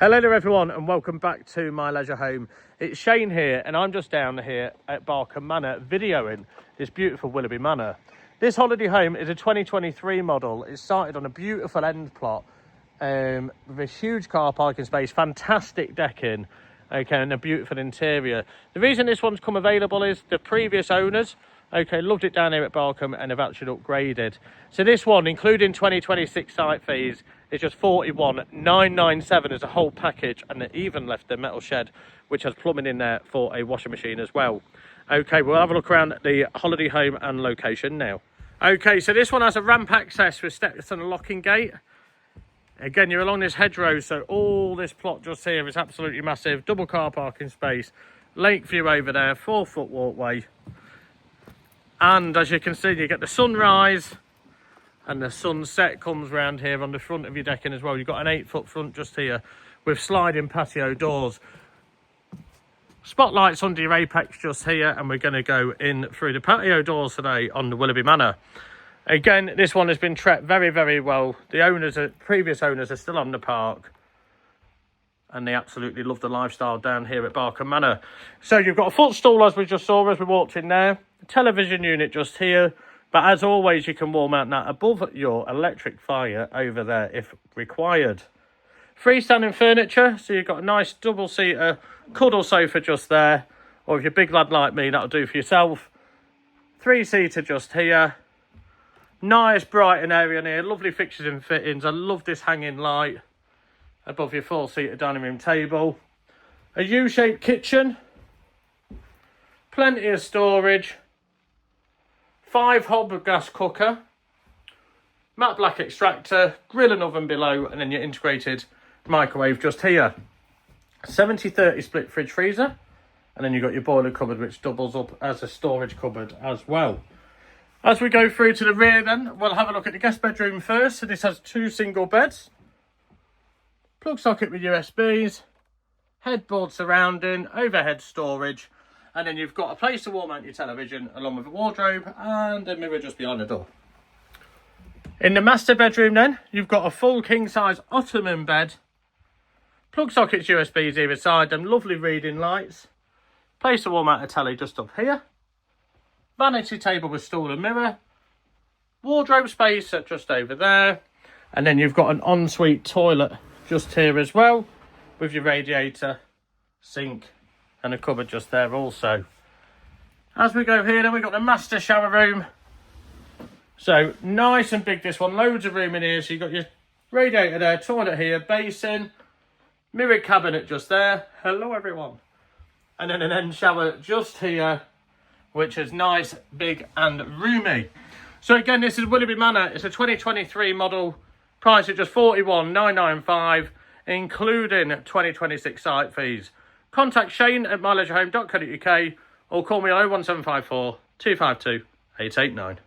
Hello there everyone and welcome back to my leisure home. It's Shane here and I'm just down here at Barkham Manor videoing this beautiful Willerby Manor. This holiday home is a 2023 model. It's sited on a beautiful end plot with a huge car parking space, fantastic decking, okay, and a beautiful interior. The reason this one's come available is the previous owners, okay, loved it down here at Barkham and have actually upgraded. So this one, including 2026 site fees, is just 41,997 as a whole package, and they even left the metal shed, which has plumbing in there for a washing machine as well. Okay, we'll have a look around at the holiday home and location now. Okay, so this one has a ramp access with steps and a locking gate. Again, you're along this hedgerow, so all this plot just here is absolutely massive. Double car parking space, lake view over there, 4-foot walkway. And as you can see, you get the sunrise and the sunset comes round here on the front of your decking as well. You've got an 8-foot front just here with sliding patio doors. Spotlights under your apex just here, and we're going to go in through the patio doors today on the Willerby Manor. Again, this one has been treated very, very well. The previous owners are still on the park, and they absolutely love the lifestyle down here at Barkham Manor. So you've got a footstool, as we just saw as we walked in there. A television unit just here. But as always, you can wall mount that above your electric fire over there if required. Freestanding furniture, so you've got a nice double-seater cuddle sofa just there. Or if you're a big lad like me, that'll do for yourself. 3-seater just here. Nice brighten area in here, lovely fixtures and fittings. I love this hanging light above your 4-seater dining room table. A U-shaped kitchen. Plenty of storage. 5-hob gas cooker, matte black extractor, grill and oven below, and then your integrated microwave just here. 70/30 split fridge freezer, and then you've got your boiler cupboard, which doubles up as a storage cupboard as well. As we go through to the rear then, we'll have a look at the guest bedroom first. So this has 2 single beds, plug socket with USBs, headboard surrounding, overhead storage, and then you've got a place to wall mount your television along with a wardrobe and a mirror just behind the door. In the master bedroom then, you've got a full king size ottoman bed, plug sockets, USBs either side, and lovely reading lights. Place to wall mount a telly just up here. Vanity table with stool and mirror. Wardrobe space just over there. And then you've got an ensuite toilet just here as well, with your radiator, sink, and a cupboard just there also. As we go here then, we've got the master shower room. So nice and big this one, loads of room in here. So you've got your radiator there, toilet here, basin, mirror cabinet just there. Hello everyone. And then an end shower just here, which is nice, big and roomy. So again, this is Willerby Manor. It's a 2023 model, price at just 41,995, including 2026 site fees. Contact Shane at myleisureHome.co.uk or call me on 01754 252 889.